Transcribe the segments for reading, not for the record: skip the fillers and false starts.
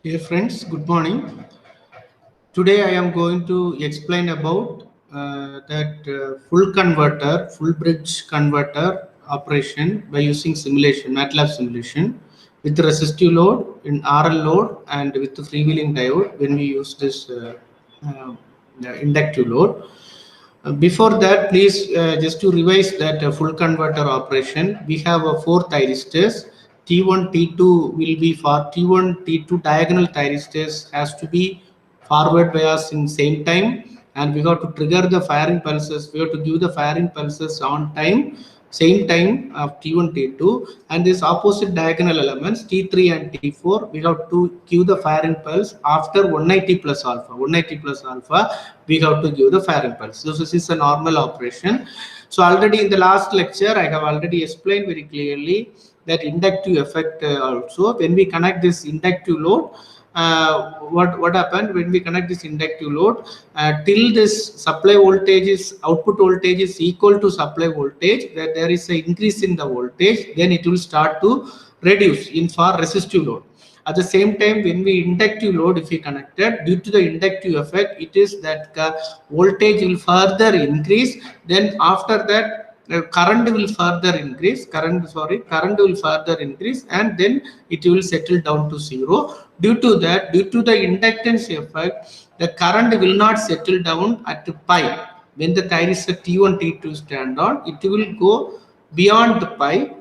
Dear friends, good morning. Today I am going to explain about that full bridge converter operation by using simulation, MATLAB simulation with resistive load in RL load and with the freewheeling diode when we use this uh, inductive load. Before that, please just to revise that full converter operation, we have four thyristors. T1, T2 will be for T1, T2 diagonal thyristors has to be forward bias in same time, and we got to trigger the firing pulses. We have to give the firing pulses on time, same time of T1, T2, and this opposite diagonal elements T3 and T4. We have to give the firing pulse after 190 plus alpha. 190 plus alpha, we have to give the firing pulse. So this is a normal operation. So already in the last lecture, I have already explained very clearly that inductive effect also. When we connect this inductive load, what happened when we connect this inductive load till this supply voltage is output voltage is equal to supply voltage, that there is an increase in the voltage, then it will start to reduce in for resistive load. At the same time, when we inductive load, if we connected, due to the inductive effect, it is that voltage will further increase. Then after that, current will further increase. Current will further increase, and then it will settle down to zero. Due to that, due to the inductance effect, the current will not settle down at pi. When the thyristor T1, T2 stand on, it will go beyond the pi.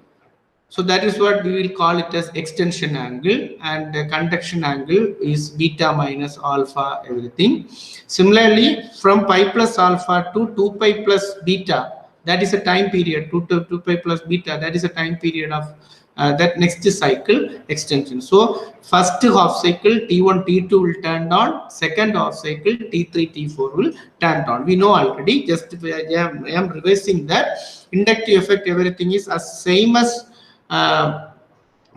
So that is what we will call it as extension angle, and the conduction angle is beta minus alpha everything. Similarly, from pi plus alpha to 2 pi plus beta, that is a time period, 2 pi plus beta, that is a time period of that next cycle extension. So first half cycle T1, T2 will turn on, second half cycle T3, T4 will turn on. We know already, just I am revising that inductive effect, everything is as same as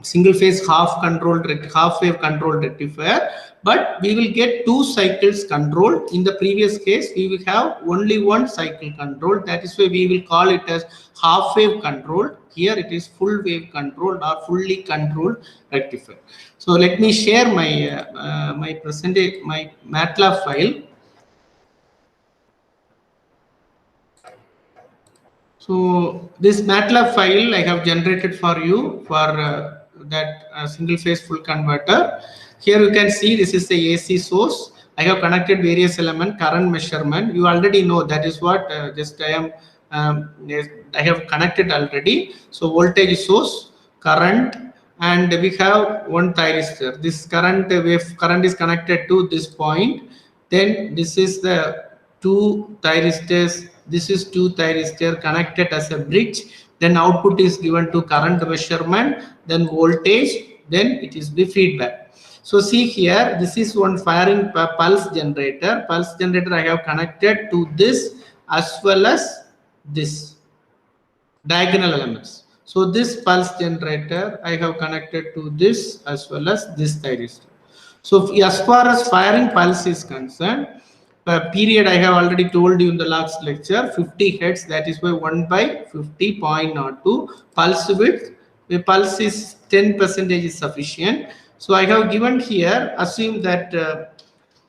single phase half wave controlled rectifier, but we will get two cycles controlled. In the previous case, we will have only one cycle controlled. That is why we will call it as half wave controlled. Here it is full wave controlled or fully controlled rectifier. So let me share my my MATLAB file. So this MATLAB file I have generated for you for that single phase full converter. Here you can see this is the AC source. I have connected various element current measurement. You already know that is what just I have connected already. So voltage source, current, and we have one thyristor. This current is connected to this point. Then this is the two thyristors. This is two thyristor connected as a bridge. Then output is given to current measurement, then voltage, then it is the feedback. So see here, this is one firing pulse generator. Pulse generator I have connected to this as well as this diagonal elements. So this pulse generator I have connected to this as well as this thyristor. So as far as firing pulse is concerned, period I have already told you in the last lecture, 50 hertz, that is by 1 by 50.02. Pulse width, the pulse is 10% is sufficient. So I have given here, assume that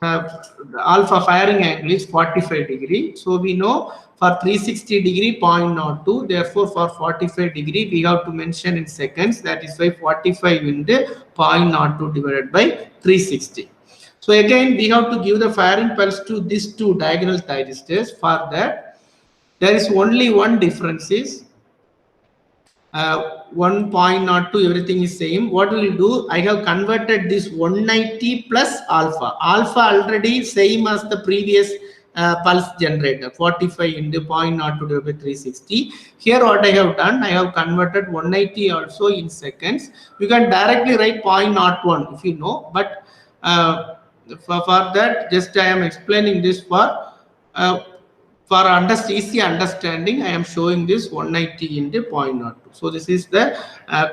alpha firing angle is 45 degree. So we know for 360 degree 0.02, therefore for 45 degree we have to mention in seconds, that is why 45 into 0.02 divided by 360. So again we have to give the firing pulse to these two diagonal thyristors. For that there is only one difference is 1.02, everything is same. What will you do? I have converted this 190 plus alpha. Alpha already same as the previous pulse generator, 45 into 0.02 divided by 360. Here what I have done, I have converted 190 also in seconds. You can directly write 0.01 if you know, but for that just I am explaining this for easy understanding. I am showing this 190 into 0.02. So this is the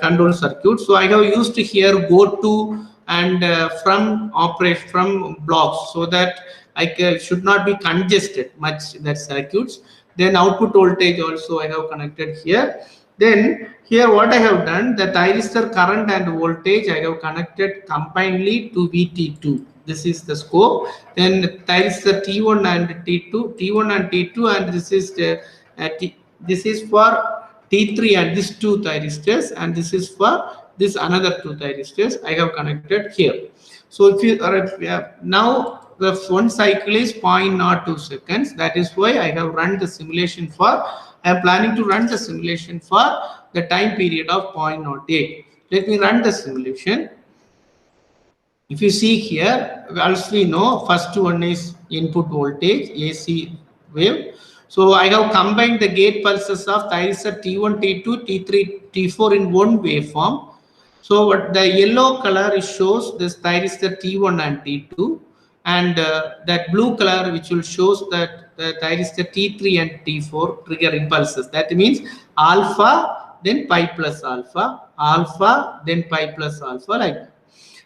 control circuit. So I have used here go to and from operation from blocks, so that I should not be congested much that circuits. Then output voltage also I have connected here. Then here what I have done, the thyristor current and voltage I have connected combinedly to VT2. This is the scope. Then thyristor T1 and T2, T1 and T2, and this is the this is for T3 and these two thyristors, and this is for this another two thyristors I have connected here. So if you are now the one cycle is 0.02 seconds. That is why I have run the simulation for. I am planning to run the simulation for the time period of 0.08. Let me run the simulation. If you see here, as we know, first one is input voltage, AC wave. So I have combined the gate pulses of thyristor T1, T2, T3, T4 in one waveform. So what the yellow color shows this thyristor T1 and T2, and that blue color which will shows that the thyristor T3 and T4 trigger impulses. That means alpha, then pi plus alpha, alpha, then pi plus alpha, like that.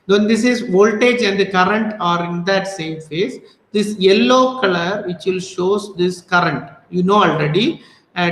Then this is voltage and the current are in that same phase. This yellow color which will shows this current, you know already,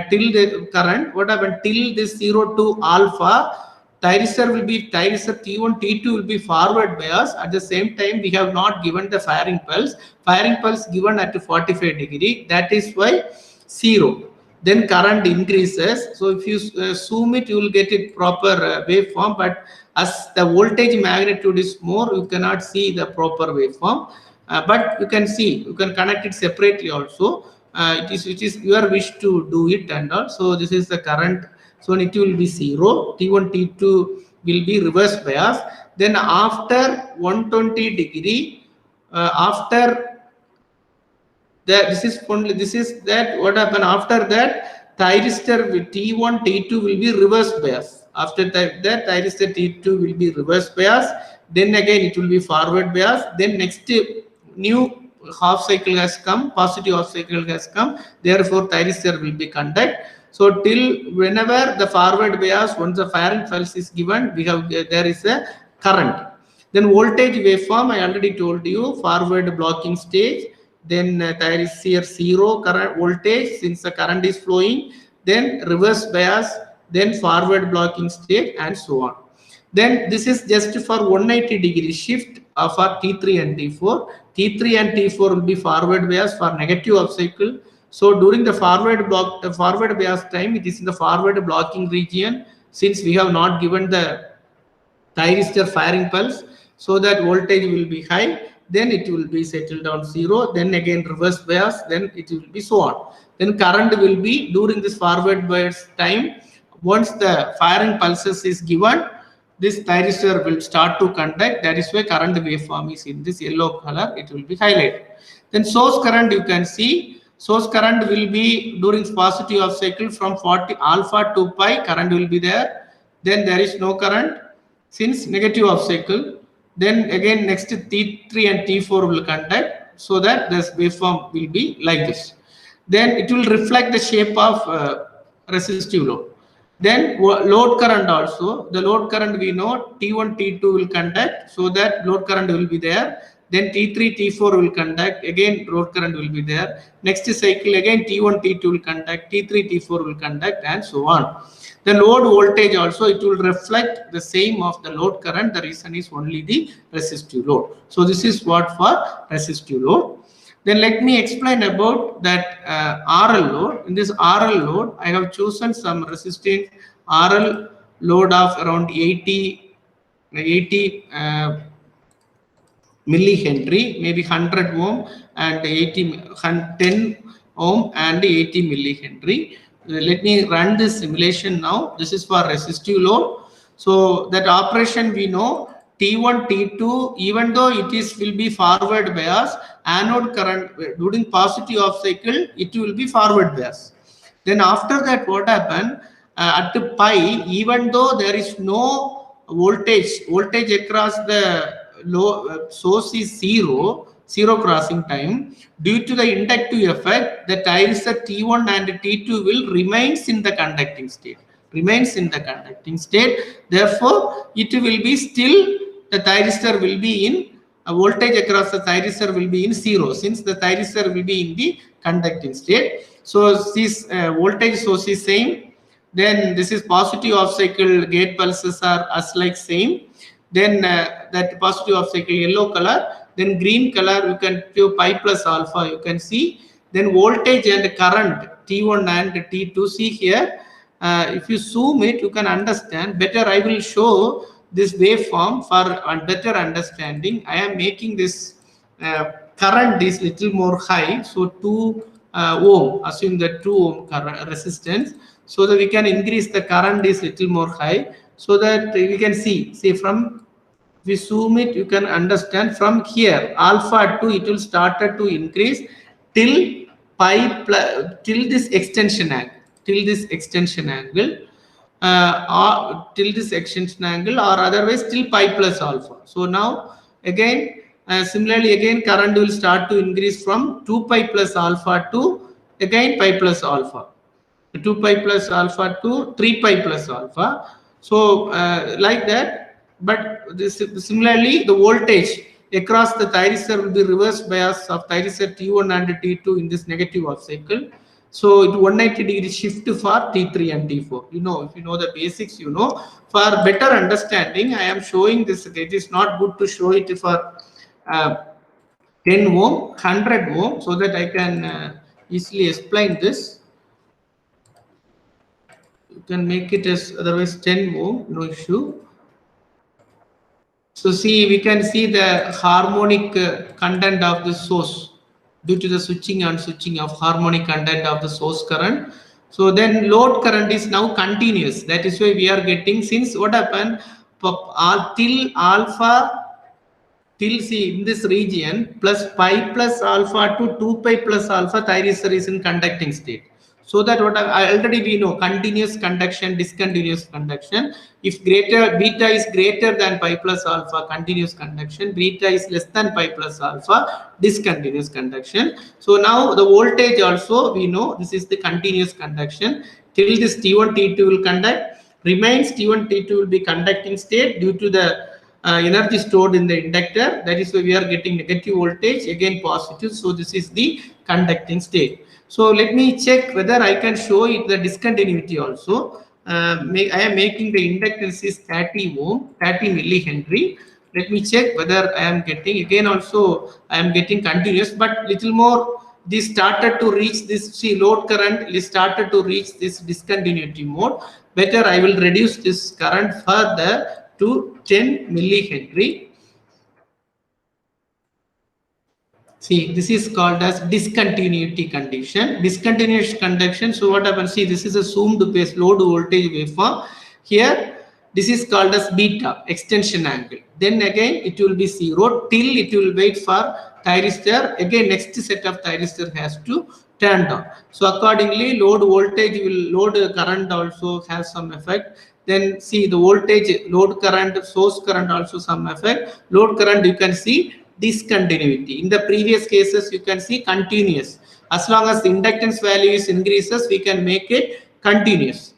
till the current, what happened till this 0 to alpha, thyristor will be thyristor T1, T2 will be forward bias. At the same time, we have not given the firing pulse. Firing pulse given at 45 degree. That is why 0. Then current increases. So if you zoom it, you will get it proper waveform. But as the voltage magnitude is more, you cannot see the proper waveform. But you can see, you can connect it separately also. It is your wish to do it and all. So this is the current. So it will be 0. T1, T2 will be reverse bias. Then after 120 degree, after that, this is that what happened after that, thyristor with T1, T2 will be reverse bias. After that thyristor T2 will be reverse bias. Then again it will be forward bias. Then next new half cycle has come, positive half cycle has come. Therefore thyristor will be conduct. So till whenever the forward bias, once the firing pulse is given, we have there is a current. Then voltage waveform, I already told you, forward blocking stage. Then there is here 0 current voltage since the current is flowing. Then reverse bias, then forward blocking state, and so on. Then this is just for 180 degree shift for T3 and T4. T3 and T4 will be forward bias for negative half cycle. So during the forward bias time, it is in the forward blocking region, since we have not given the thyristor firing pulse, so that voltage will be high. Then it will be settled down 0. Then again reverse bias. Then it will be so on. Then current will be during this forward bias time. Once the firing pulses is given, this thyristor will start to conduct. That is why current waveform is in this yellow color. It will be highlighted. Then source current, you can see. Source current will be during positive half cycle from 40 alpha to pi. Current will be there. Then there is no current since negative half cycle. Then again next T3 and T4 will conduct, so that this waveform will be like this. Then it will reflect the shape of resistive load. Then load current also, the load current we know T1, T2 will conduct, so that load current will be there. Then T3, T4 will conduct, again load current will be there. Next cycle again T1, T2 will conduct, T3, T4 will conduct, and so on. The load voltage also, it will reflect the same of the load current. The reason is only the resistive load. So this is what for resistive load. Then let me explain about that RL load. In this RL load, I have chosen some resistance RL load of around 80 millihenry, maybe 100 ohm and 10 ohm and 80 millihenry. Let me run this simulation now. This is for resistive load. So that operation we know T1, T2, even though it will be forward bias, anode current during positive half cycle, it will be forward bias. Then after that, what happened at pi, even though there is no voltage across the source is 0 crossing time, due to the inductive effect, the thyristor T1 and T2 will remains in the conducting state. Therefore, it will be still, the thyristor will be in voltage across the thyristor will be in 0, since the thyristor will be in the conducting state. So this voltage source is same. Then this is positive off cycle gate pulses are as like same. Then that positive off cycle yellow color, then green color you can do pi plus alpha, you can see. Then voltage and current T1 and T2, see here. If you zoom it, you can understand better. I will show this waveform for a better understanding. I am making this current is little more high, so 2 ohm, assume that 2 ohm current resistance, so that we can increase the current is little more high, so that we can see from, if we zoom it, you can understand from here alpha 2 it will started to increase till pi till this extension angle, till this extension angle, or till this extension angle, or otherwise till pi plus alpha. So now again similarly again current will start to increase from 2 pi plus alpha to again pi plus alpha, 2 pi plus alpha to 3 pi plus alpha. So like that. But this, similarly the voltage across the thyristor will be reverse bias of thyristor T1 and T2 in this negative off cycle. So it 180-degree shift for T3 and T4. You know, if you know the basics, you know. For better understanding, I am showing this. It is not good to show it for 10 ohm, 100 ohm, so that I can easily explain this. You can make it as otherwise 10 ohm, no issue. So see, we can see the harmonic content of the source due to the switching and switching of harmonic content of the source current. So then load current is now continuous. That is why we are getting, since what happened till alpha, till see in this region plus pi plus alpha to 2 pi plus alpha, thyristor is in conducting state. So that what I already we know, continuous conduction, discontinuous conduction. If beta is greater than pi plus alpha, continuous conduction, beta is less than pi plus alpha, discontinuous conduction. So now the voltage also we know this is the continuous conduction till this T1 T2 will conduct, remains T1 T2 will be conducting state due to the energy stored in the inductor. That is why we are getting negative voltage, again positive. So this is the conducting state. So let me check whether I can show it the discontinuity also. I am making the inductance is 30 ohm, 30 millihenry. Let me check whether I am getting, again also I am getting continuous, but little more this started to reach this, see load current is started to reach this discontinuity mode. Better I will reduce this current further to 10 millihenry. See, this is called as discontinuity condition. Discontinuous conduction. So what happens? See, this is a zoomed base load voltage waveform. Here, this is called as beta, extension angle. Then again, it will be 0 till it will wait for thyristor. Again, next set of thyristor has to turn down. So accordingly, load voltage will, load current also has some effect. Then see the voltage, load current, source current also some effect. Load current you can see discontinuity. In the previous cases, you can see continuous. As long as the inductance value is increases, we can make it continuous.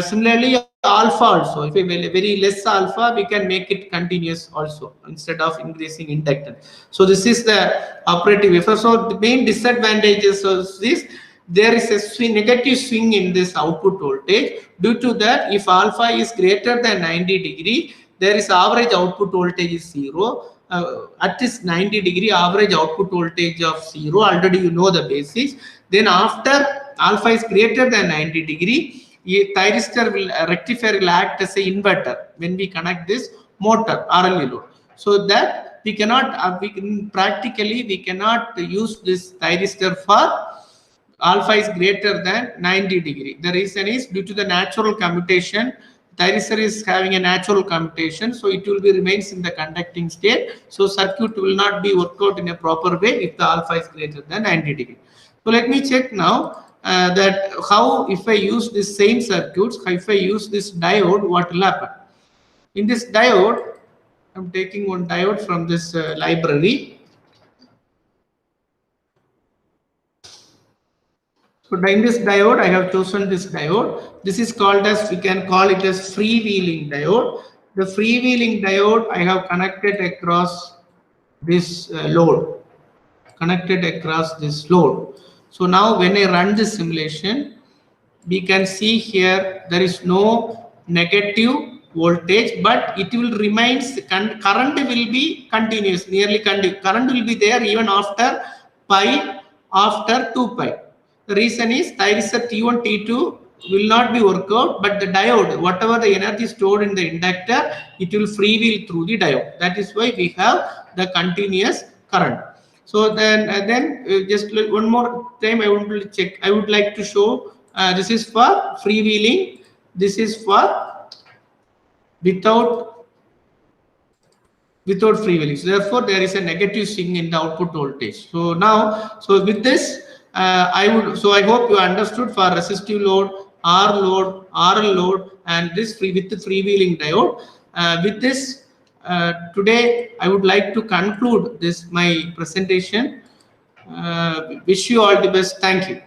Similarly, alpha also, if we very less alpha, we can make it continuous also instead of increasing inductance. So this is the operative effect. So the main disadvantages of this, there is a negative swing in this output voltage. Due to that, if alpha is greater than 90°, there is average output voltage is 0. At this 90° average output voltage of 0, already you know the basics. Then after alpha is greater than 90°, a thyristor will, rectifier will act as an inverter when we connect this motor RLE load. So that we cannot, practically we cannot use this thyristor for alpha is greater than 90°. The reason is due to the natural commutation. Thyristor is having a natural commutation, so it will be remains in the conducting state. So circuit will not be worked out in a proper way if the alpha is greater than 90°. So let me check now that how, if I use this same circuits, if I use this diode, what will happen? In this diode, I'm taking one diode from this library. So in this diode, I have chosen this diode. This is called as, we can call it as freewheeling diode. The freewheeling diode I have connected across this load, connected across this load. So now when I run this simulation, we can see here there is no negative voltage, but it will remain, current will be continuous, nearly current will be there even after pi, after 2 pi. The reason is thyristor T1, T2 will not be work out, but the diode, whatever the energy stored in the inductor, it will freewheel through the diode. That is why we have the continuous current. So then just one more time I want to check. I would like to show this is for freewheeling. This is for without freewheeling. So therefore, there is a negative swing in the output voltage. So now, so with this, I hope you understood for resistive load, R load, RL load, and this with the freewheeling diode. With this, today I would like to conclude this my presentation. Wish you all the best. Thank you.